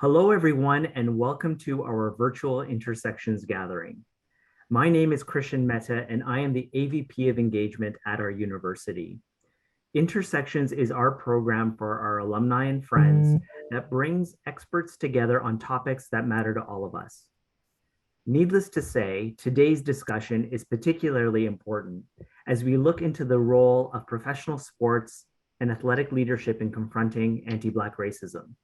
Hello, everyone, and welcome to our virtual Intersections gathering. My name is Christian Mehta, and I am the AVP of Engagement at our university. Intersections is our program for our alumni and friends that brings experts together on topics that matter to all of us. Needless to say, today's discussion is particularly important as we look into the role of professional sports and athletic leadership in confronting anti-Black racism.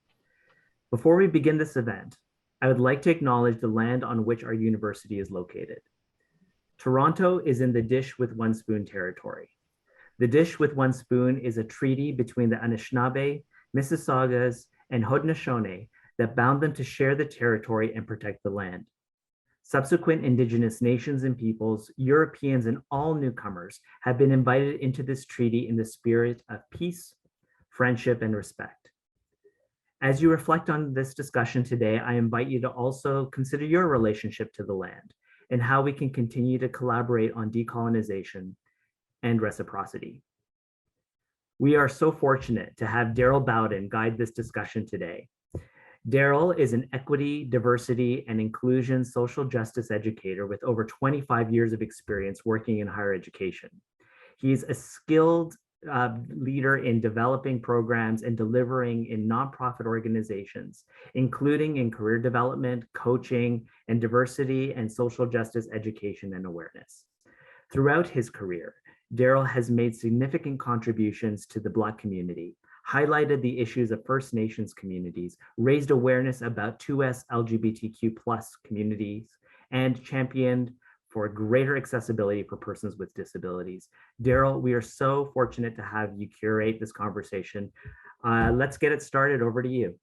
Before we begin this event, I would like to acknowledge the land on which our university is located. Toronto is in the Dish with One Spoon territory. The Dish with One Spoon is a treaty between the Anishinaabe, Mississaugas, and Haudenosaunee that bound them to share the territory and protect the land. Subsequent Indigenous nations and peoples, Europeans, and all newcomers have been invited into this treaty in the spirit of peace, friendship, and respect. As you reflect on this discussion today, I invite you to also consider your relationship to the land and how we can continue to collaborate on decolonization and reciprocity. We are so fortunate to have Daryl Bowden guide this discussion today. Daryl is an equity, diversity, and inclusion social justice educator with over 25 years of experience working in higher education. He's a skilled leader in developing programs and delivering in nonprofit organizations, including in career development, coaching, and diversity and social justice education and awareness. Throughout his career, Daryl has made significant contributions to the Black community, highlighted the issues of First Nations communities, raised awareness about 2S LGBTQ+ communities, and championed for greater accessibility for persons with disabilities. Daryl, we are so fortunate to have you curate this conversation. Let's get it started. Over to you.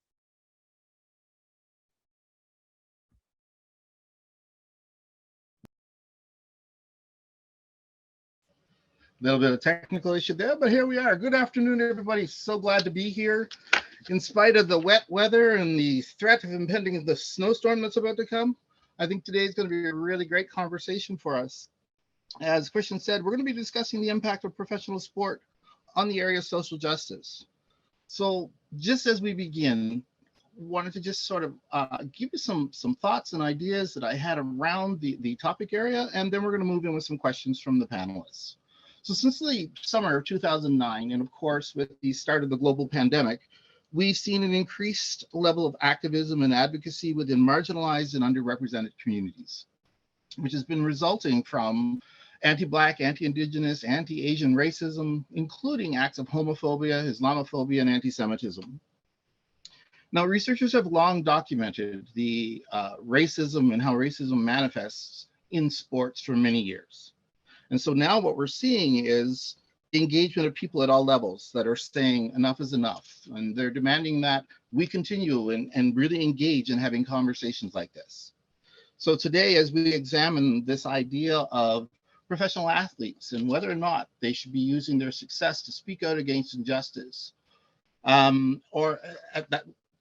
A little bit of technical issue there, but here we are. Good afternoon, everybody. So glad to be here. In spite of the wet weather and the threat of impending the snowstorm that's about to come, I think today is going to be a really great conversation for us. As Christian said, we're going to be discussing the impact of professional sport on the area of social justice. So just as we begin, wanted to just sort of give you some thoughts and ideas that I had around the topic area, and then we're going to move in with some questions from the panelists. So since the summer of 2009, and of course with the start of the global pandemic, we've seen an increased level of activism and advocacy within marginalized and underrepresented communities, which has been resulting from anti-Black, anti-Indigenous, anti-Asian racism, including acts of homophobia, Islamophobia, and anti-Semitism. Now, researchers have long documented the racism and how racism manifests in sports for many years. And so now what we're seeing is engagement of people at all levels that are saying enough is enough. And they're demanding that we continue and really engage in having conversations like this. So today, as we examine this idea of professional athletes and whether or not they should be using their success to speak out against injustice, or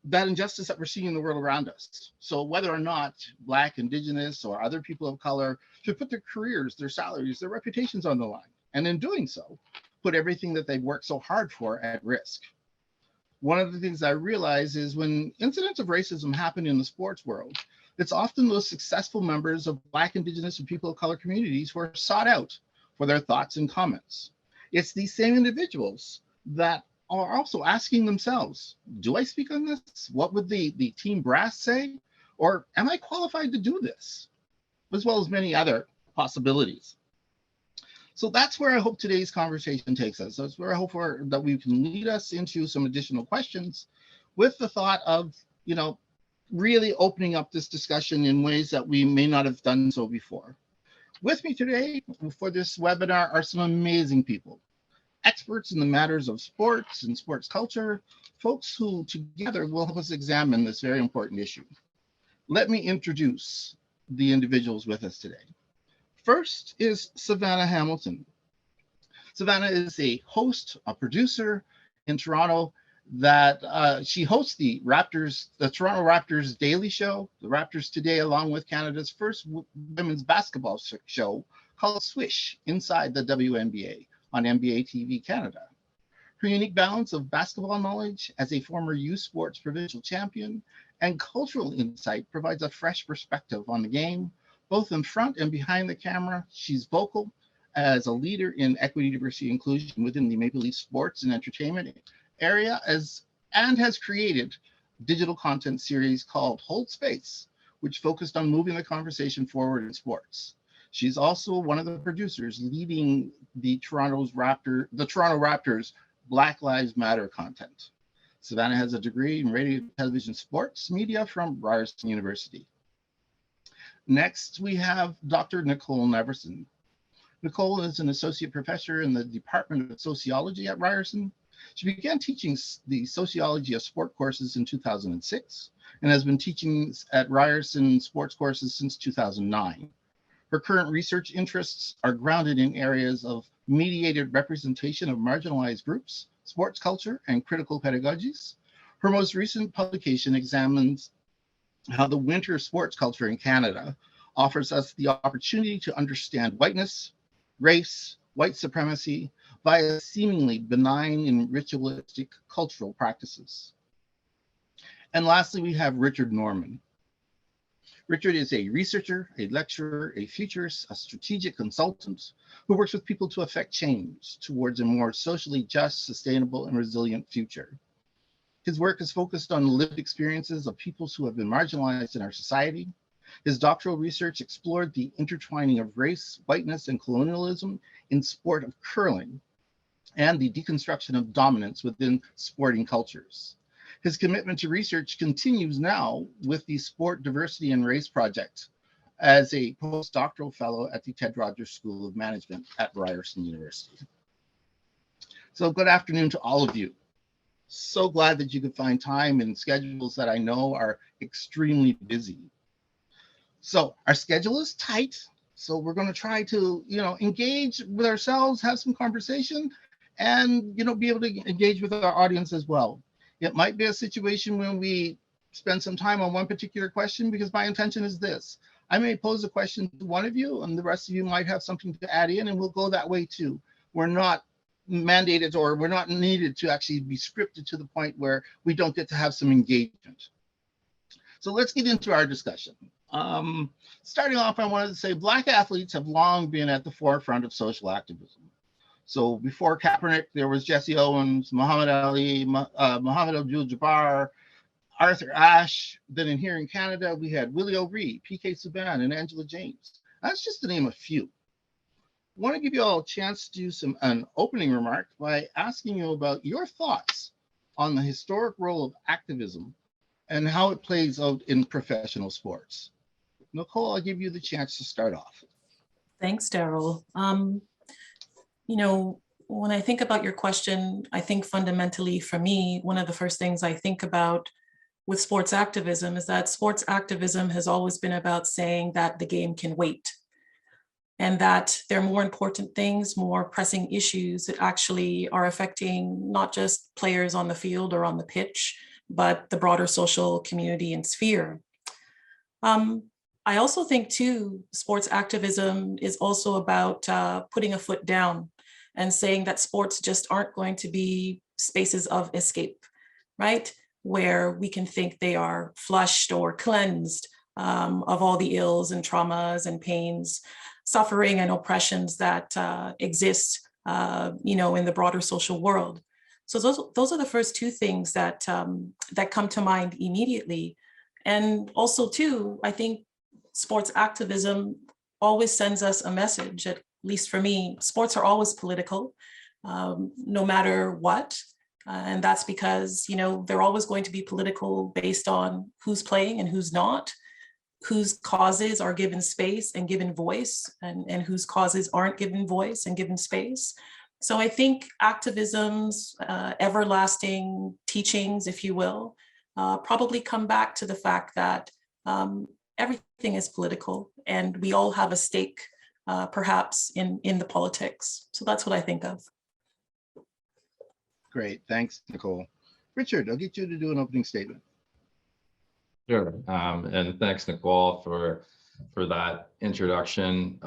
that injustice that we're seeing in the world around us. So whether or not Black, Indigenous, or other people of color should put their careers, their salaries, their reputations on the line, and in doing so, put everything that they've worked so hard for at risk. One of the things I realize is when incidents of racism happen in the sports world, it's often those successful members of Black, Indigenous, and people of color communities who are sought out for their thoughts and comments. It's these same individuals that are also asking themselves, do I speak on this? What would the team brass say? Or am I qualified to do this? As well as many other possibilities. So that's where I hope today's conversation takes us. That's where I hope that we can lead us into some additional questions with the thought of, really opening up this discussion in ways that we may not have done so before. With me today for this webinar are some amazing people, experts in the matters of sports and sports culture, folks who together will help us examine this very important issue. Let me introduce the individuals with us today. First is Savannah Hamilton. Savannah is a host, a producer in Toronto that she hosts the Toronto Raptors Daily Show, the Raptors Today, along with Canada's first women's basketball show called Swish Inside the WNBA on NBA TV Canada. Her unique balance of basketball knowledge as a former youth sports provincial champion and cultural insight provides a fresh perspective on the game, both in front and behind the camera. She's vocal as a leader in equity, diversity, inclusion within the Maple Leaf sports and entertainment area, and has created a digital content series called Hold Space, which focused on moving the conversation forward in sports. She's also one of the producers leading the Toronto Raptors Black Lives Matter content. Savannah has a degree in radio, television, sports media from Ryerson University. Next, we have Dr. Nicole Neverson. Nicole is an associate professor in the Department of Sociology at Ryerson. She began teaching the sociology of sport courses in 2006 and has been teaching at Ryerson sports courses since 2009. Her current research interests are grounded in areas of mediated representation of marginalized groups, sports culture, and critical pedagogies. Her most recent publication examines how the winter sports culture in Canada offers us the opportunity to understand whiteness, race, white supremacy via seemingly benign and ritualistic cultural practices. And lastly, we have Richard Norman. Richard is a researcher, a lecturer, a futurist, a strategic consultant who works with people to affect change towards a more socially just, sustainable, and resilient future. His work is focused on lived experiences of peoples who have been marginalized in our society. His doctoral research explored the intertwining of race, whiteness, and colonialism in sport of curling and the deconstruction of dominance within sporting cultures. His commitment to research continues now with the Sport Diversity and Race Project as a postdoctoral fellow at the Ted Rogers School of Management at Ryerson University. So good afternoon to all of you. So glad that you could find time in schedules that I know are extremely busy. So our schedule is tight. So we're going to try to, engage with ourselves, have some conversation, and, be able to engage with our audience as well. It might be a situation when we spend some time on one particular question, because my intention is this. I may pose a question to one of you and the rest of you might have something to add in, and we'll go that way too. We're not mandated, or we're not needed to actually be scripted to the point where we don't get to have some engagement. So let's get into our discussion. Starting off, I wanted to say Black athletes have long been at the forefront of social activism. So before Kaepernick, there was Jesse Owens, Muhammad Ali, Muhammad Abdul-Jabbar, Arthur Ashe. Then here in Canada, we had Willie O'Ree, PK Subban, and Angela James. That's just to name a few. I want to give you all a chance to do an opening remark by asking you about your thoughts on the historic role of activism and how it plays out in professional sports. Nicole, I'll give you the chance to start off. Thanks, Daryl. When I think about your question, I think fundamentally for me, one of the first things I think about with sports activism is that sports activism has always been about saying that the game can wait, and that there are more important things, more pressing issues that actually are affecting not just players on the field or on the pitch, but the broader social community and sphere. I also think too, sports activism is also about putting a foot down and saying that sports just aren't going to be spaces of escape, right? Where we can think they are flushed or cleansed of all the ills and traumas and pains, suffering and oppressions that exist, in the broader social world. So those are the first two things that that come to mind immediately. And also too, I think sports activism always sends us a message. At least for me, sports are always political, no matter what. And that's because, they're always going to be political based on who's playing and who's not, whose causes are given space and given voice, and whose causes aren't given voice and given space. So I think activism's everlasting teachings, if you will, probably come back to the fact that everything is political and we all have a stake, perhaps in the politics. So that's what I think of. Great, thanks, Nicole. Richard, I'll get you to do an opening statement. Sure, and thanks, Nicole, for for that introduction.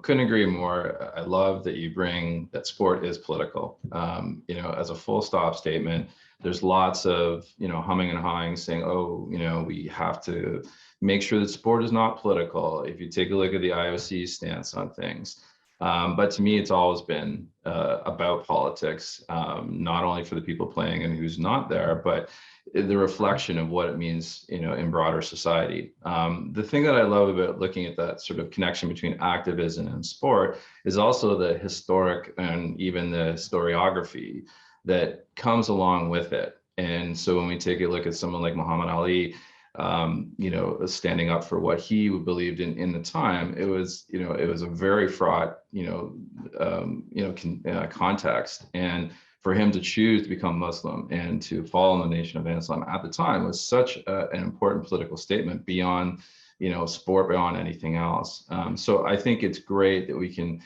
Couldn't agree more. I love that you bring that sport is political. As a full stop statement, there's lots of, humming and hawing saying, oh, we have to make sure that sport is not political. If you take a look at the IOC's stance on things. But to me, it's always been about politics, not only for the people playing and who's not there, but the reflection of what it means, in broader society. The thing that I love about looking at that sort of connection between activism and sport is also the historic and even the historiography that comes along with it. And so when we take a look at someone like Muhammad Ali, standing up for what he believed in the time, it was a very fraught, context. And for him to choose to become Muslim and to follow the Nation of Islam at the time was such an important political statement beyond, sport, beyond anything else. So I think it's great that we can,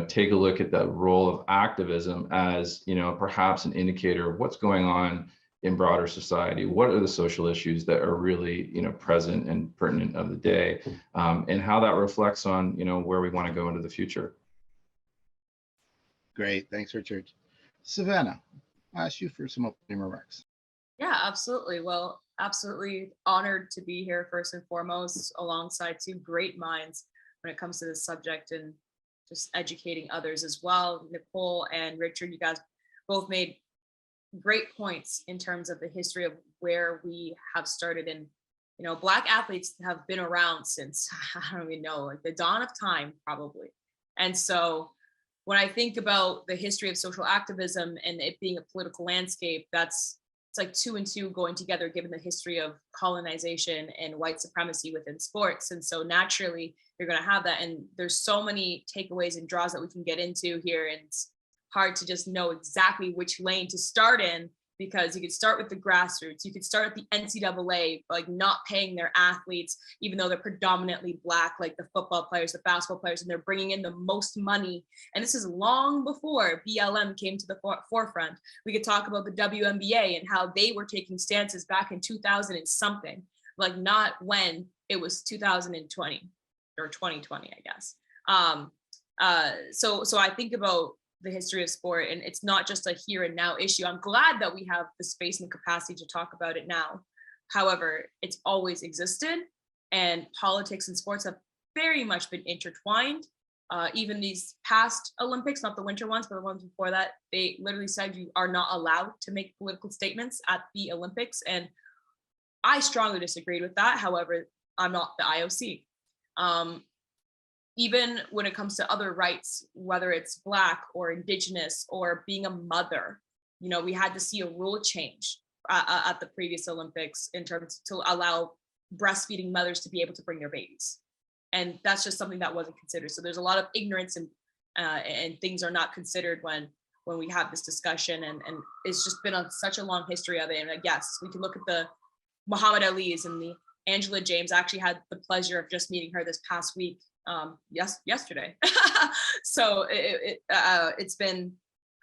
take a look at the role of activism as, perhaps an indicator of what's going on in broader society. What are the social issues that are really, present and pertinent of the day, and how that reflects on, where we want to go into the future. Great, thanks, Richard. Savannah, I'll ask you for some opening remarks. Yeah, absolutely. Well, absolutely honored to be here first and foremost, alongside two great minds when it comes to this subject and just educating others as well. Nicole and Richard, you guys both made great points in terms of the history of where we have started. And, Black athletes have been around since, I don't even know, like the dawn of time, probably. And so when I think about the history of social activism and it being a political landscape, it's like 2 and 2 going together, given the history of colonization and white supremacy within sports. And so naturally, you're going to have that. And there's so many takeaways and draws that we can get into here. And it's hard to just know exactly which lane to start in, because you could start with the grassroots. You could start at the NCAA, like not paying their athletes, even though they're predominantly Black, like the football players, the basketball players, and they're bringing in the most money. And this is long before BLM came to the forefront. We could talk about the WNBA and how they were taking stances back in 2000 and something, like not when it was 2020 or 2020, I guess. So I think about the history of sport, and it's not just a here and now issue. I'm glad that we have the space and capacity to talk about it now. However, it's always existed, and politics and sports have very much been intertwined. Even these past Olympics, not the winter ones, but the ones before that, they literally said you are not allowed to make political statements at the Olympics. And I strongly disagreed with that. However, I'm not the IOC. Even when it comes to other rights, whether it's Black or Indigenous or being a mother, we had to see a rule change at the previous Olympics in terms to allow breastfeeding mothers to be able to bring their babies. And that's just something that wasn't considered. So there's a lot of ignorance and things are not considered when we have this discussion. And it's just been such a long history of it. And I guess we can look at the Muhammad Ali's and the Angela James. I actually had the pleasure of just meeting her this past week. Yesterday. So it's been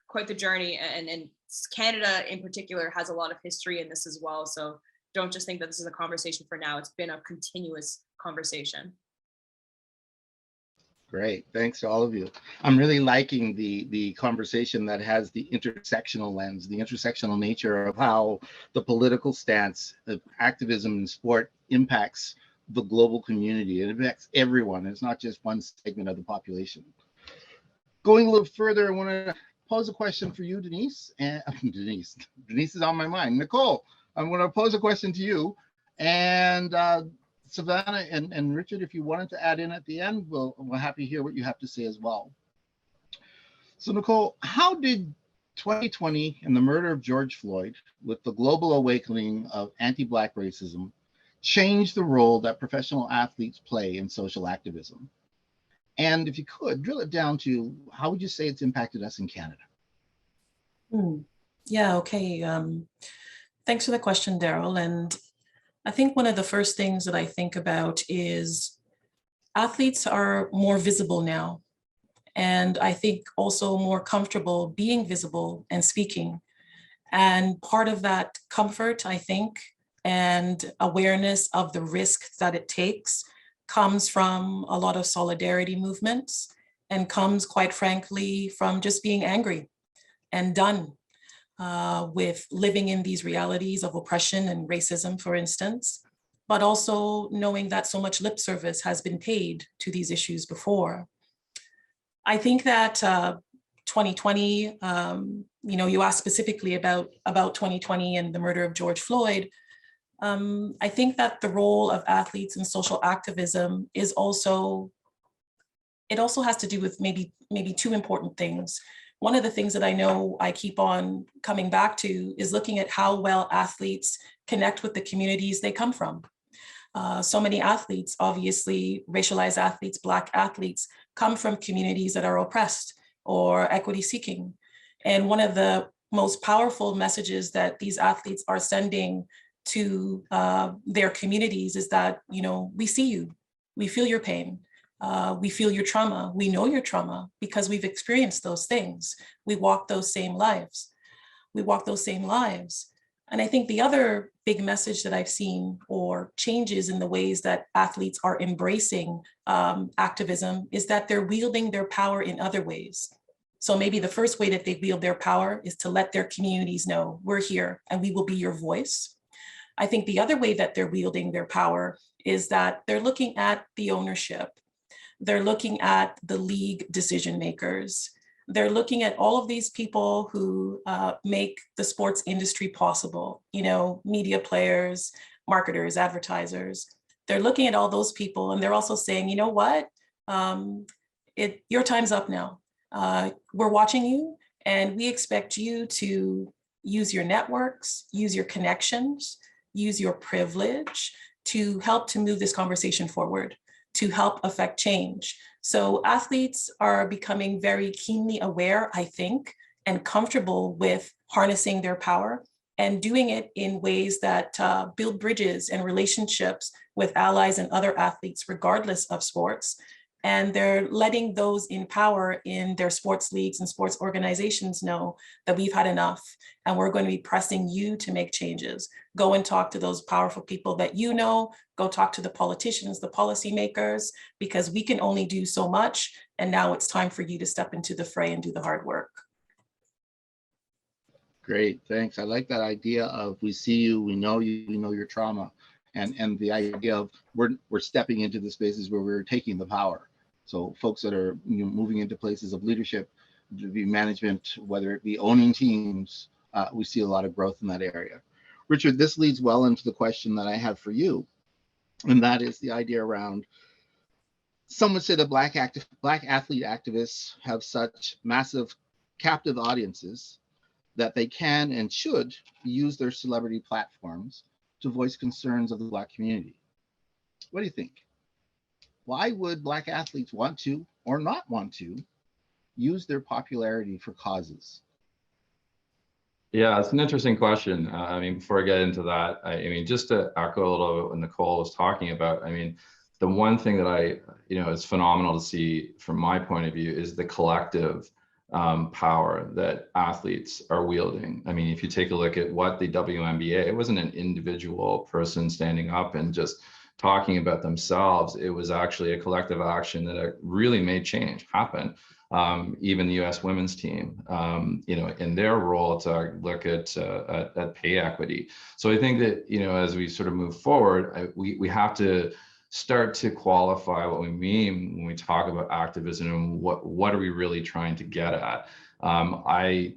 quite the journey, and Canada in particular has a lot of history in this as well. So don't just think that this is a conversation for now. It's been a continuous conversation. Great, thanks to all of you. I'm really liking the conversation that has the intersectional lens, the intersectional nature of how the political stance of activism in sport impacts the global community. It affects everyone. It's not just one segment of the population. Going a little further, I want to pose a question for you, Denise. And Denise is on my mind. Nicole, I'm going to pose a question to you. And Savannah and Richard, if you wanted to add in at the end, we're happy to hear what you have to say as well. So Nicole, how did 2020 and the murder of George Floyd, with the global awakening of anti-Black racism, change the role that professional athletes play in social activism? And if you could drill it down to, how would you say it's impacted us in Canada? Yeah, okay. Thanks for the question, Daryl. And I think one of the first things that I think about is athletes are more visible now. And I think also more comfortable being visible and speaking. And part of that comfort, I think, and awareness of the risk that it takes comes from a lot of solidarity movements and comes, quite frankly, from just being angry and done with living in these realities of oppression and racism, for instance, but also knowing that so much lip service has been paid to these issues before. I think that 2020, you asked specifically about 2020 and the murder of George Floyd. I think that the role of athletes in social activism is also, it also has to do with maybe two important things. One of the things that I know I keep on coming back to is looking at how well athletes connect with the communities they come from. So many athletes, obviously racialized athletes, Black athletes, come from communities that are oppressed or equity seeking. And one of the most powerful messages that these athletes are sending to their communities is that, we see you, we feel your pain, we feel your trauma, we know your trauma because we've experienced those things. We walk those same lives. And I think the other big message that I've seen, or changes in the ways that athletes are embracing activism, is that they're wielding their power in other ways. So maybe the first way that they wield their power is to let their communities know we're here and we will be your voice. I think the other way that they're wielding their power is that they're looking at the ownership. They're looking at the league decision makers. They're looking at all of these people who make the sports industry possible, media players, marketers, advertisers. They're looking at all those people and they're also saying, you know what, your time's up now. We're watching you and we expect you to use your networks, use your connections, use your privilege to help to move this conversation forward, to help affect change. So athletes are becoming very keenly aware, I think, and comfortable with harnessing their power and doing it in ways that build bridges and relationships with allies and other athletes, regardless of sports. And they're letting those in power in their sports leagues and sports organizations know that we've had enough and we're going to be pressing you to make changes. Go and talk to those powerful people that go talk to the politicians, the policymakers, because we can only do so much. And now it's time for you to step into the fray and do the hard work. Great, thanks. I like that idea of we see you, we know you, we know your trauma, and the idea of we're stepping into the spaces where we're taking the power. So folks that are moving into places of leadership, the management, whether it be owning teams, we see a lot of growth in that area. Richard, this leads well into the question that I have for you, and that is the idea around, some would say that Black athlete activists have such massive captive audiences that they can and should use their celebrity platforms to voice concerns of the Black community. What do you think? Why would Black athletes want to or not want to use their popularity for causes? Yeah, it's an interesting question. Before I get into that, just to echo a little bit what Nicole was talking about, the one thing that it's phenomenal to see from my point of view is the collective power that athletes are wielding. If you take a look at what the WNBA, it wasn't an individual person standing up and just talking about themselves. It was actually a collective action that really made change happen. Even the U.S. women's team, in their role to look at pay equity. So I think that, as we sort of move forward, we have to start to qualify what we mean when we talk about activism and what are we really trying to get at. I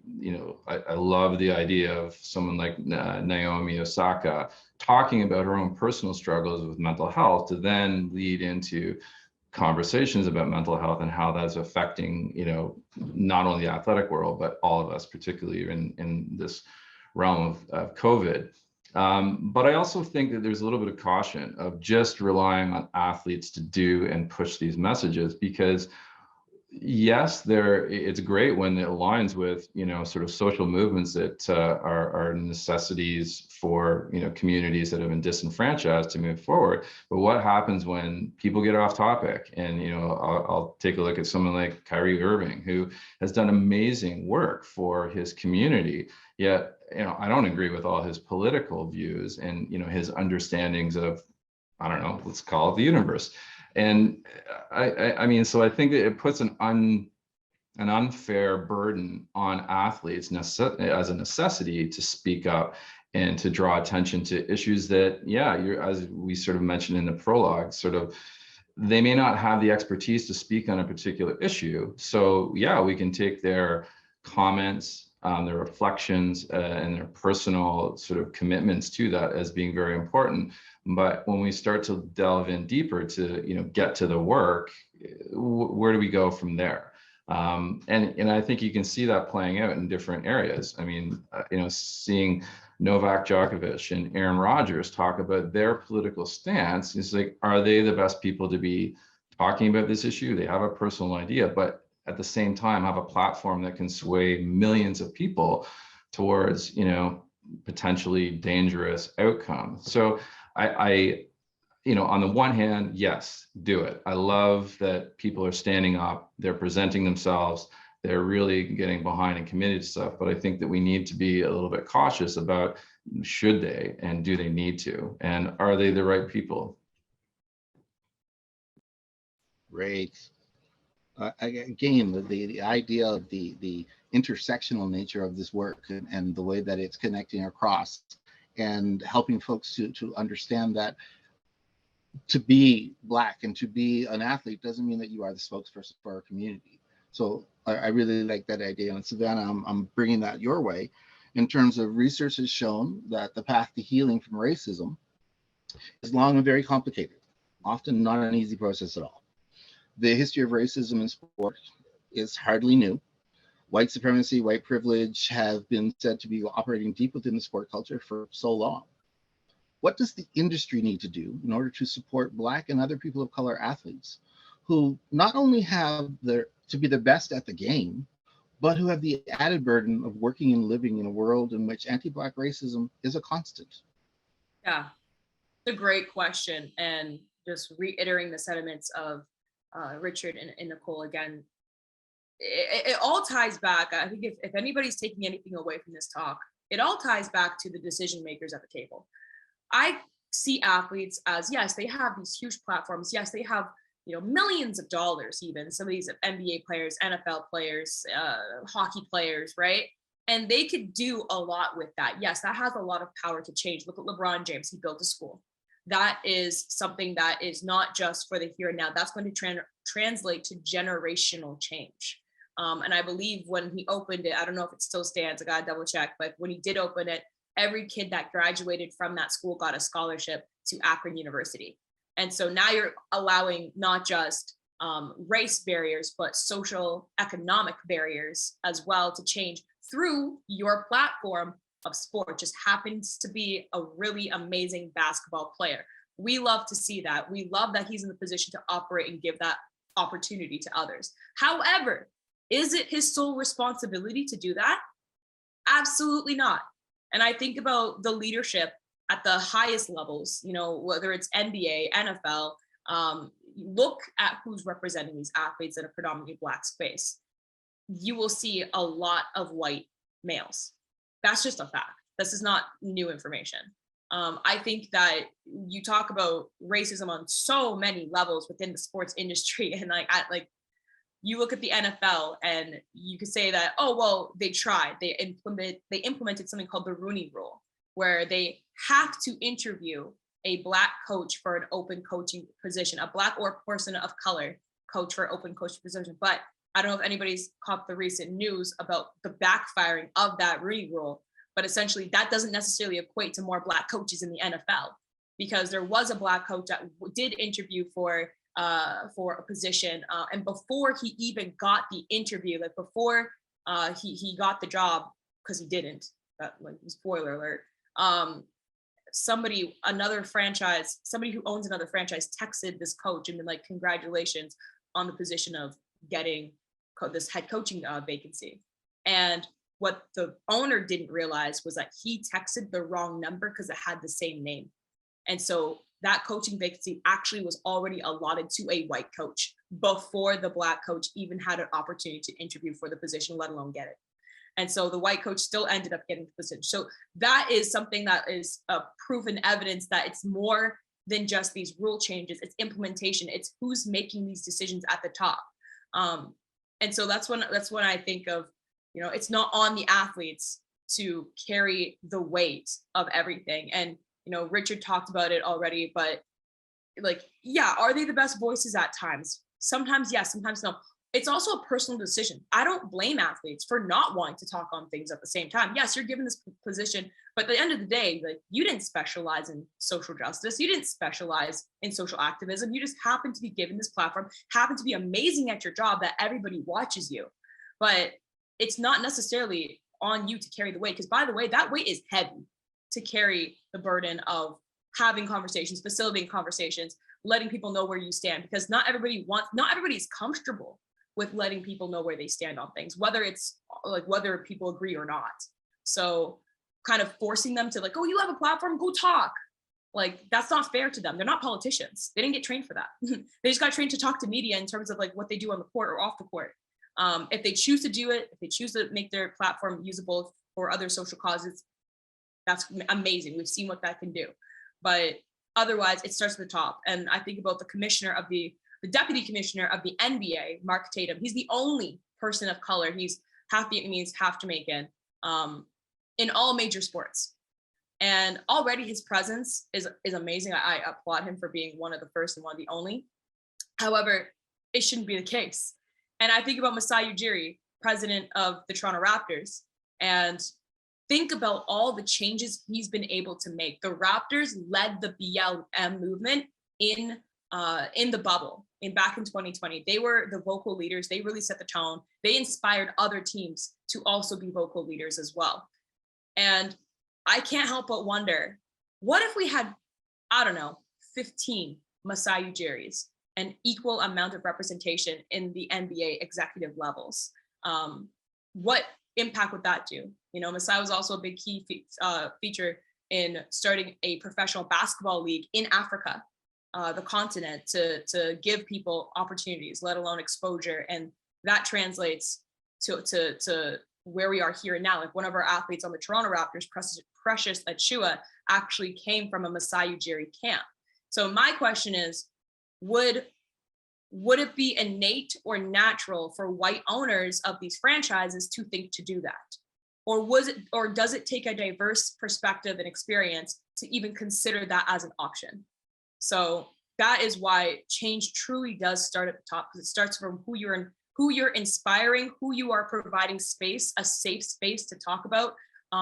love the idea of someone like Naomi Osaka talking about her own personal struggles with mental health to then lead into conversations about mental health and how that's affecting, not only the athletic world, but all of us, particularly in this realm of COVID. But I also think that there's a little bit of caution of just relying on athletes to do and push these messages, because yes, it's great when it aligns with, sort of social movements that are necessities for, communities that have been disenfranchised to move forward. But what happens when people get off topic? And, I'll take a look at someone like Kyrie Irving, who has done amazing work for his community. Yet, I don't agree with all his political views and, his understandings of, I don't know, let's call it the universe. And I mean, so I think that it puts an unfair burden on athletes as a necessity to speak up and to draw attention to issues that, yeah, as we sort of mentioned in the prologue, sort of, they may not have the expertise to speak on a particular issue. So yeah, we can take their comments, their reflections, and their personal sort of commitments to that as being very important. But when we start to delve in deeper to, get to the work, where do we go from there? And I think you can see that playing out in different areas. I mean, seeing Novak Djokovic and Aaron Rodgers talk about their political stance, it's like, are they the best people to be talking about this issue? They have a personal idea, but at the same time have a platform that can sway millions of people towards, potentially dangerous outcomes. So I on the one hand, yes, do it. I love that people are standing up, they're presenting themselves, they're really getting behind and committed to stuff. But I think that we need to be a little bit cautious about, should they and do they need to, and are they the right people? Great. Again, the idea of the intersectional nature of this work and the way that it's connecting across and helping folks to understand that to be Black and to be an athlete doesn't mean that you are the spokesperson for our community. So I really like that idea. And Savannah, I'm bringing that your way. In terms of research has shown that the path to healing from racism is long and very complicated, often not an easy process at all. The history of racism in sport is hardly new. White supremacy, white privilege have been said to be operating deep within the sport culture for so long. What does the industry need to do in order to support Black and other people of color athletes who not only have to be the best at the game, but who have the added burden of working and living in a world in which anti-Black racism is a constant? Yeah, it's a great question. And just reiterating the sentiments of Richard and Nicole again, it all ties back. I think if anybody's taking anything away from this talk, it all ties back to the decision makers at the table. I see athletes as, yes, they have these huge platforms. Yes, they have, millions of dollars, even some of these NBA players, NFL players, hockey players, right? And they could do a lot with that. Yes, that has a lot of power to change. Look at LeBron James. He built a school. That is something that is not just for the here and now. That's going to translate to generational change. And I believe when he opened it, I don't know if it still stands, I gotta double check, but when he did open it, every kid that graduated from that school got a scholarship to Akron University. And so now you're allowing not just race barriers, but social economic barriers as well to change through your platform of sport. Just happens to be a really amazing basketball player. We love to see that. We love that he's in the position to operate and give that opportunity to others. However, is it his sole responsibility to do that? Absolutely not. And I think about the leadership at the highest levels, whether it's NBA, NFL, look at who's representing these athletes in a predominantly Black space. You will see a lot of white males. That's just a fact. This is not new information. I think that you talk about racism on so many levels within the sports industry, and you look at the NFL and you could say that, oh, well, they tried. They implemented something called the Rooney Rule, where they have to interview a Black coach for an open coaching position, a Black or person of color coach for an open coaching position. But I don't know if anybody's caught the recent news about the backfiring of that Rooney Rule, but essentially that doesn't necessarily equate to more Black coaches in the NFL, because there was a Black coach that did interview for a position, and before he even got the interview, before he got the job, because he didn't, spoiler alert, somebody who owns another franchise texted this coach and been like, congratulations on the position of getting this head coaching vacancy. And what the owner didn't realize was that he texted the wrong number because it had the same name. And so that coaching vacancy actually was already allotted to a white coach before the Black coach even had an opportunity to interview for the position, let alone get it. And so the white coach still ended up getting the position. So that is something that is proven evidence that it's more than just these rule changes. It's implementation. It's who's making these decisions at the top. And so that's when I think of, you know, it's not on the athletes to carry the weight of everything. And, you know, Richard talked about it already, but like, yeah, are they the best voices at times? Sometimes yes, sometimes no. It's also a personal decision. I don't blame athletes for not wanting to talk on things at the same time. Yes, you're given this position, but at the end of the day, like, you didn't specialize in social justice. You didn't specialize in social activism. You just happened to be given this platform, happened to be amazing at your job that everybody watches you. But it's not necessarily on you to carry the weight, because by the way, that weight is heavy to carry the burden of having conversations, facilitating conversations, letting people know where you stand, because not everybody's comfortable with letting people know where they stand on things, whether people agree or not. So kind of forcing them to like, oh, you have a platform, go talk. Like, that's not fair to them. They're not politicians. They didn't get trained for that. They just got trained to talk to media in terms of like what they do on the court or off the court. If they choose to do it, if they choose to make their platform usable for other social causes, that's amazing. We've seen what that can do. But otherwise, it starts at the top. And I think about the deputy commissioner of the NBA, Mark Tatum. He's the only person of color. He's half Vietnamese, half Jamaican, in all major sports. And already his presence is amazing. I applaud him for being one of the first and one of the only. However, it shouldn't be the case. And I think about Masai Ujiri, president of the Toronto Raptors, and think about all the changes he's been able to make. The Raptors led the BLM movement in the bubble back in 2020. They were the vocal leaders. They really set the tone. They inspired other teams to also be vocal leaders as well. And I can't help but wonder, what if we had, I don't know, 15 Masai Ujiris, an equal amount of representation in the NBA executive levels? What impact would that do? You know, Masai was also a big key feature in starting a professional basketball league in Africa, the continent, to give people opportunities, let alone exposure. And that translates to where we are here and now. Like, one of our athletes on the Toronto Raptors, Precious Achua, actually came from a Masai Ujiri camp. So my question is, would it be innate or natural for white owners of these franchises to think to do that? Or does it take a diverse perspective and experience to even consider that as an option? So that is why change truly does start at the top, because it starts from who you're inspiring, who you are providing space, a safe space to talk about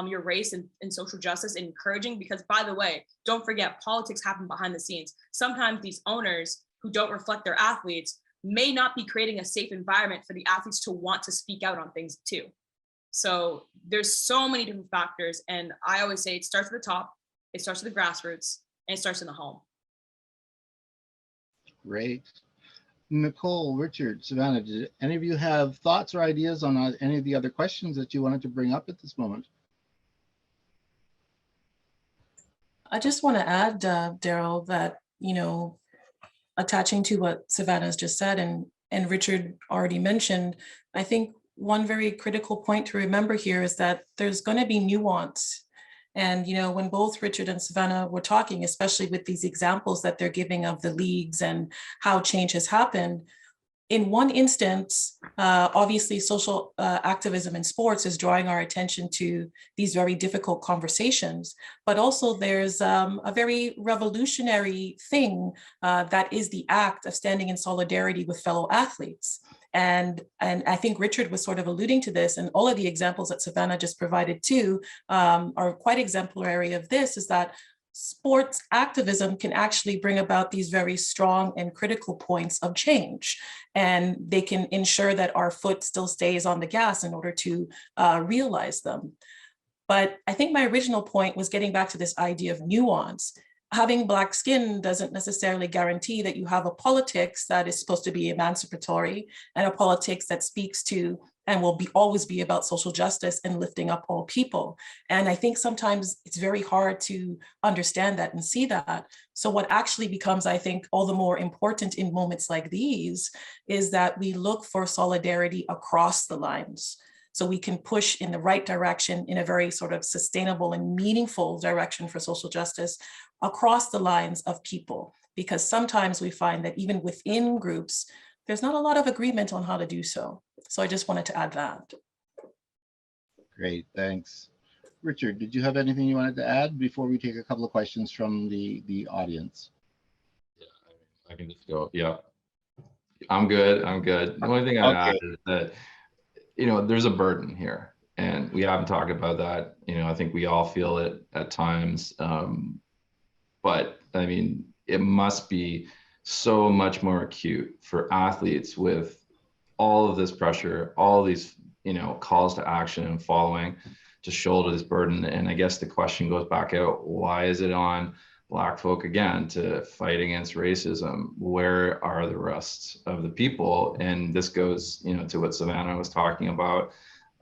your race and social justice, and encouraging. Because by the way, don't forget, politics happen behind the scenes. Sometimes these owners who don't reflect their athletes may not be creating a safe environment for the athletes to want to speak out on things too. So there's so many different factors. And I always say it starts at the top, it starts at the grassroots, and it starts in the home. Great. Nicole, Richard, Savannah, did any of you have thoughts or ideas on any of the other questions that you wanted to bring up at this moment? I just want to add, Daryl, that, you know, attaching to what Savannah's just said and Richard already mentioned, I think one very critical point to remember here is that there's going to be nuance. And, you know, when both Richard and Savannah were talking, especially with these examples that they're giving of the leagues and how change has happened, in one instance, obviously social activism in sports is drawing our attention to these very difficult conversations, but also there's a very revolutionary thing that is the act of standing in solidarity with fellow athletes. And I think Richard was sort of alluding to this, and all of the examples that Savannah just provided too are quite exemplary of this, is that sports activism can actually bring about these very strong and critical points of change. And they can ensure that our foot still stays on the gas in order to realize them. But I think my original point was getting back to this idea of nuance. Having Black skin doesn't necessarily guarantee that you have a politics that is supposed to be emancipatory and a politics that speaks to and will always be about social justice and lifting up all people. And I think sometimes it's very hard to understand that and see that. So what actually becomes, I think, all the more important in moments like these is that we look for solidarity across the lines. so we can push in the right direction, in a very sort of sustainable and meaningful direction for social justice across the lines of people. Because sometimes we find that even within groups, there's not a lot of agreement on how to do so. So I just wanted to add that. Great, thanks. Richard, did you have anything you wanted to add before we take a couple of questions from the audience? Yeah, I can just go, yeah. I'm good, I'm good. The only thing I'd add is that, there's a burden here, and we haven't talked about that. I think we all feel it at times. But I mean, it must be so much more acute for athletes with all of this pressure, all these, calls to action and following, to shoulder this burden. And I guess the question goes back out, why is it on Black folk again to fight against racism? Where are the rest of the people? And this goes, to what Savannah was talking about,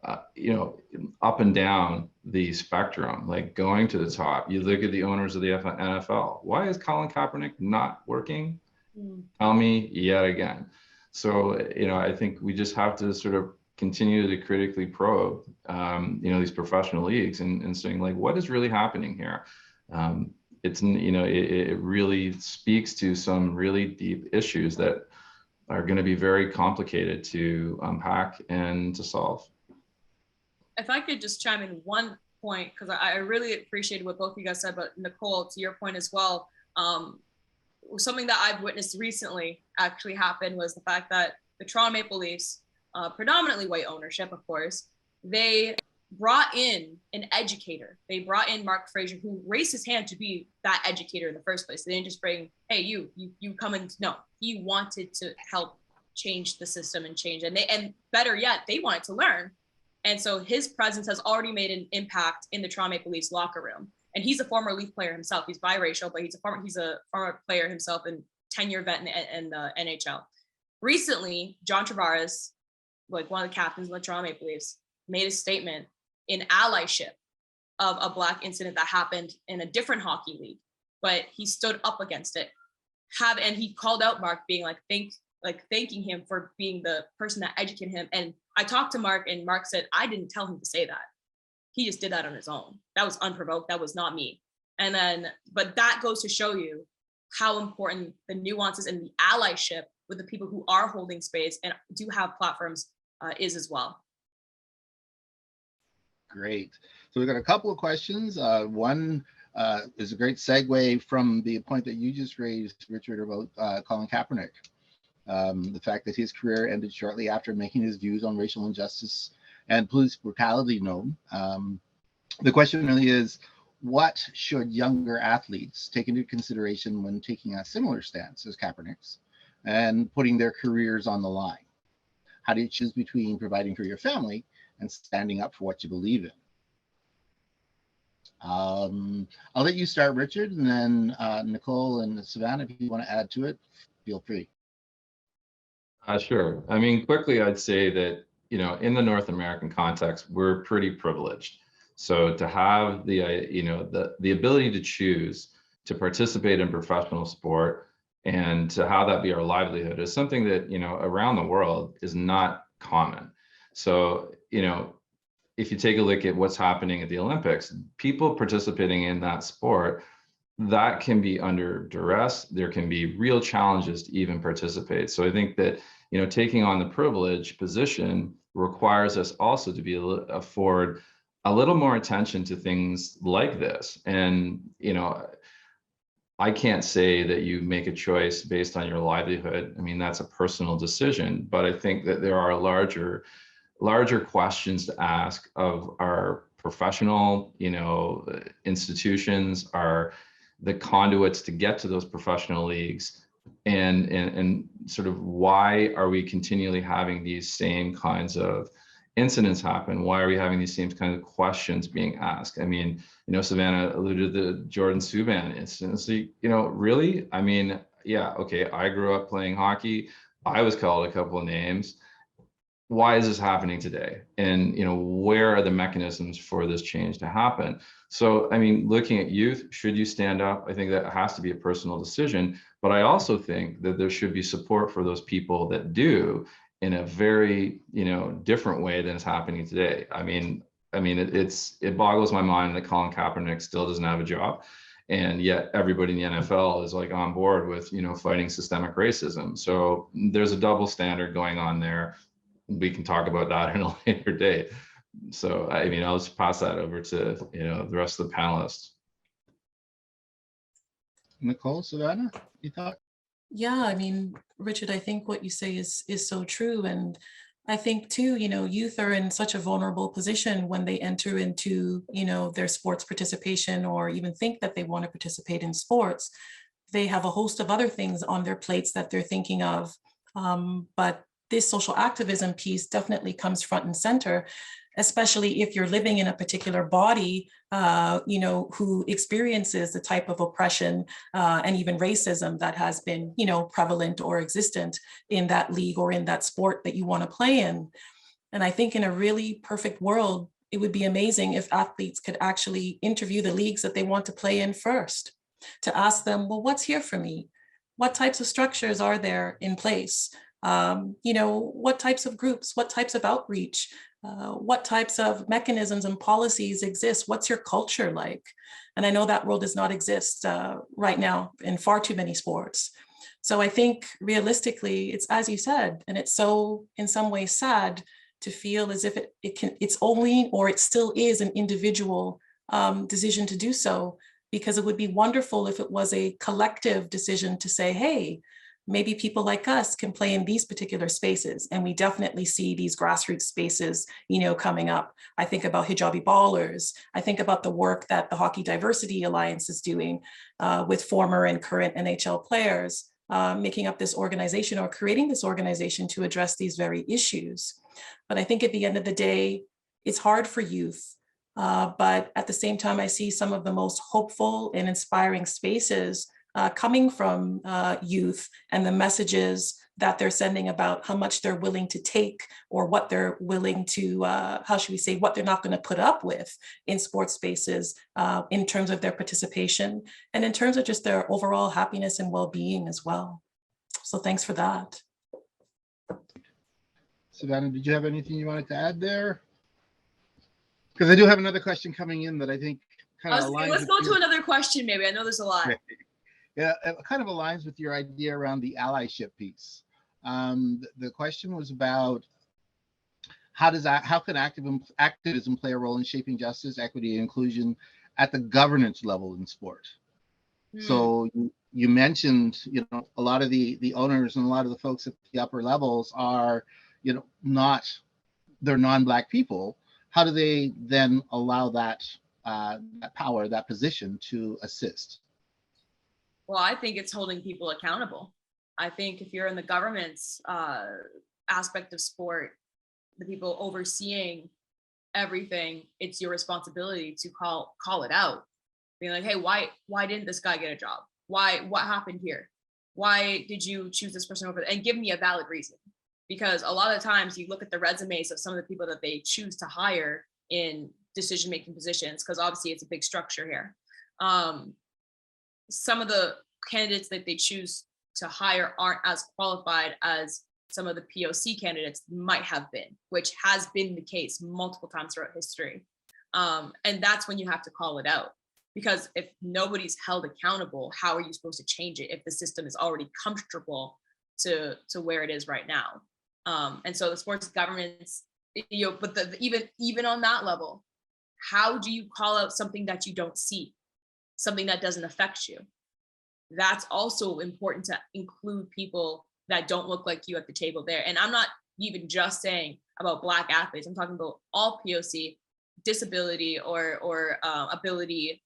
up and down the spectrum, like going to the top. You look at the owners of the NFL. Why is Colin Kaepernick not working? Tell me yet again. So, I think we just have to sort of continue to critically probe, these professional leagues and saying, like, what is really happening here? It really speaks to some really deep issues that are going to be very complicated to unpack and to solve. If I could just chime in one point, because I really appreciated what both of you guys said, but Nicole, to your point as well, something that I've witnessed recently actually happened was the fact that the Toronto Maple Leafs, predominantly white ownership, of course, they brought in an educator. They brought in Mark Fraser, who raised his hand to be that educator in the first place. They didn't just bring, hey, you come and, no, he wanted to help change the system and change. And better yet, they wanted to learn. And so his presence has already made an impact in the Toronto Maple Leafs locker room. And he's a former Leaf player himself. He's biracial, but he's a former player himself and 10-year vet in the NHL. Recently, John Tavares, like one of the captains of the Toronto Maple Leafs, made a statement in allyship of a Black incident that happened in a different hockey league, but he stood up against it. And he called out Mark, being thanking him for being the person that educated him. And I talked to Mark, and Mark said, I didn't tell him to say that. He just did that on his own. That was unprovoked. That was not me. But that goes to show you how important the nuances and the allyship with the people who are holding space and do have platforms is as well. Great. So we've got a couple of questions. One is a great segue from the point that you just raised, Richard, about Colin Kaepernick. The fact that his career ended shortly after making his views on racial injustice and police brutality known. The question really is, what should younger athletes take into consideration when taking a similar stance as Kaepernick's and putting their careers on the line? How do you choose between providing for your family and standing up for what you believe in? I'll let you start, Richard, and then Nicole and Savannah, if you want to add to it, feel free. Sure. I mean, quickly, I'd say that, in the North American context, we're pretty privileged. So to have the ability to choose to participate in professional sport and to have that be our livelihood is something that, around the world is not common. So, if you take a look at what's happening at the Olympics, people participating in that sport, that can be under duress. There can be real challenges to even participate. So I think that, taking on the privileged position requires us also to afford a little more attention to things like this. And, I can't say that you make a choice based on your livelihood. I mean, that's a personal decision, but I think that there are larger questions to ask of our professional, institutions, the conduits to get to those professional leagues, and sort of why are we continually having these same kinds of incidents happen? Why are we having these same kinds of questions being asked? I mean, Savannah alluded to the Jordan Subban incident. So, really? I mean, yeah, okay, I grew up playing hockey. I was called a couple of names. Why is this happening today? And, where are the mechanisms for this change to happen? So, I mean, looking at youth, should you stand up? I think that has to be a personal decision, but I also think that there should be support for those people that do. in a very, different way than is happening today. I mean, it boggles my mind that Colin Kaepernick still doesn't have a job, and yet everybody in the NFL is like on board with, fighting systemic racism. So there's a double standard going on there. We can talk about that in a later date. So, I'll just pass that over to, the rest of the panelists. Nicole, Savannah, you thought? Yeah, I mean, Richard, I think what you say is so true. And I think too, youth are in such a vulnerable position when they enter into, their sports participation, or even think that they want to participate in sports. They have a host of other things on their plates that they're thinking of. But this social activism piece definitely comes front and center, especially if you're living in a particular body, who experiences the type of oppression and even racism that has been, prevalent or existent in that league or in that sport that you want to play in. And I think in a really perfect world, it would be amazing if athletes could actually interview the leagues that they want to play in first, to ask them, well, what's here for me? What types of structures are there in place? What types of groups, what types of outreach, what types of mechanisms and policies exist? What's your culture like? And I know that world does not exist right now in far too many sports. So I think realistically, it's as you said, and it's so in some ways sad to feel as if it's only, or it still is, an individual decision to do so, because it would be wonderful if it was a collective decision to say, hey, maybe people like us can play in these particular spaces. And we definitely see these grassroots spaces, coming up. I think about hijabi ballers. I think about the work that the Hockey Diversity Alliance is doing with former and current NHL players, making up this organization or creating this organization to address these very issues. But I think at the end of the day, it's hard for youth. But at the same time, I see some of the most hopeful and inspiring spaces coming from youth, and the messages that they're sending about how much they're willing to take, or what they're willing to, what they're not going to put up with in sports spaces in terms of their participation, and in terms of just their overall happiness and well-being as well. So thanks for that. Savannah, did you have anything you wanted to add there? Because I do have another question coming in that I think kind of aligns. Let's go to another question, maybe. I know there's a lot. Yeah, it kind of aligns with your idea around the allyship piece. The question was about how can activism play a role in shaping justice, equity, and inclusion at the governance level in sport? So you mentioned, a lot of the owners and a lot of the folks at the upper levels are, they're non-Black people. How do they then allow that power, that position to assist? Well, I think it's holding people accountable. I think if you're in the government's aspect of sport, the people overseeing everything, it's your responsibility to call it out. Being like, hey, why didn't this guy get a job? What happened here? Why did you choose this person over? And give me a valid reason. Because a lot of times you look at the resumes of some of the people that they choose to hire in decision-making positions, because obviously it's a big structure here. Some of the candidates that they choose to hire aren't as qualified as some of the POC candidates might have been, which has been the case multiple times throughout history. And that's when you have to call it out. Because if nobody's held accountable, how are you supposed to change it if the system is already comfortable to where it is right now? And so the sports governments, but even on that level, how do you call out something that you don't see, something that doesn't affect you? That's also important, to include people that don't look like you at the table there. And I'm not even just saying about Black athletes. I'm talking about all POC, disability or ability,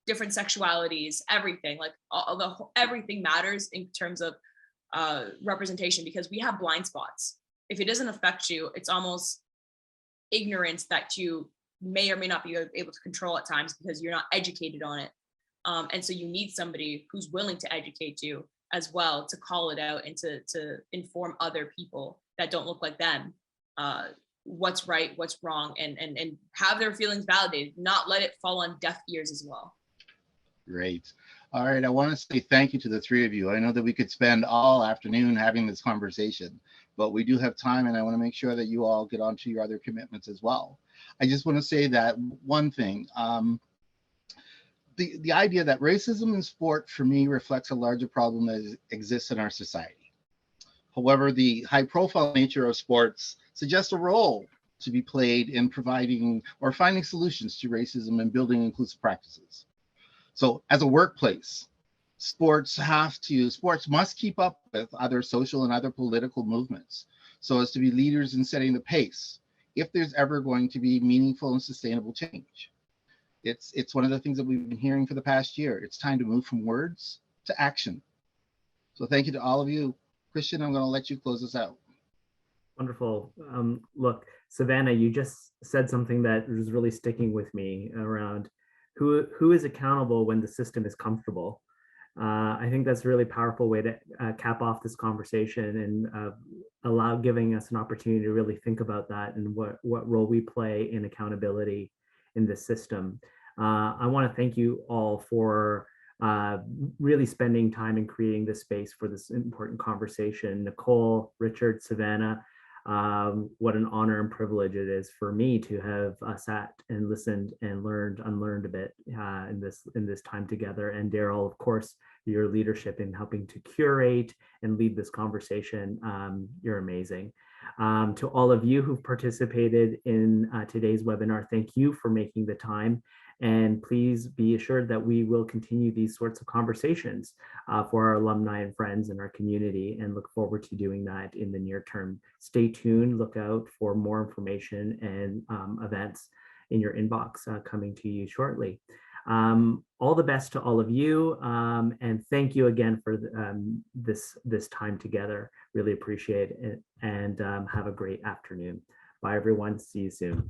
different sexualities, everything. Like everything matters in terms of representation, because we have blind spots. If it doesn't affect you, it's almost ignorance that you may or may not be able to control at times because you're not educated on it. And so you need somebody who's willing to educate you as well, to call it out and to inform other people that don't look like them what's right, what's wrong, and have their feelings validated, not let it fall on deaf ears as well. Great. All right. I want to say thank you to the three of you. I know that we could spend all afternoon having this conversation, but we do have time, and I want to make sure that you all get onto your other commitments as well. I just want to say that one thing. The idea that racism in sport, for me, reflects a larger problem that exists in our society. However, the high profile nature of sports suggests a role to be played in providing or finding solutions to racism and building inclusive practices. So as a workplace, sports must keep up with other social and other political movements so as to be leaders in setting the pace if there's ever going to be meaningful and sustainable change. It's one of the things that we've been hearing for the past year. It's time to move from words to action. So thank you to all of you. Christian, I'm going to let you close us out. Wonderful. Look, Savannah, you just said something that was really sticking with me around who is accountable when the system is comfortable. I think that's a really powerful way to cap off this conversation and giving us an opportunity to really think about that and what role we play in accountability in this system. I want to thank you all for really spending time and creating this space for this important conversation. Nicole, Richard, Savannah, what an honor and privilege it is for me to have sat and listened and unlearned a bit in this time together. And Daryl, of course, your leadership in helping to curate and lead this conversation, you're amazing. To all of you who've participated in today's webinar, thank you for making the time. And please be assured that we will continue these sorts of conversations for our alumni and friends in our community, and look forward to doing that in the near term. Stay tuned, look out for more information and events in your inbox coming to you shortly. All the best to all of you, and thank you again for this time together. Really appreciate it, and have a great afternoon. Bye everyone, see you soon.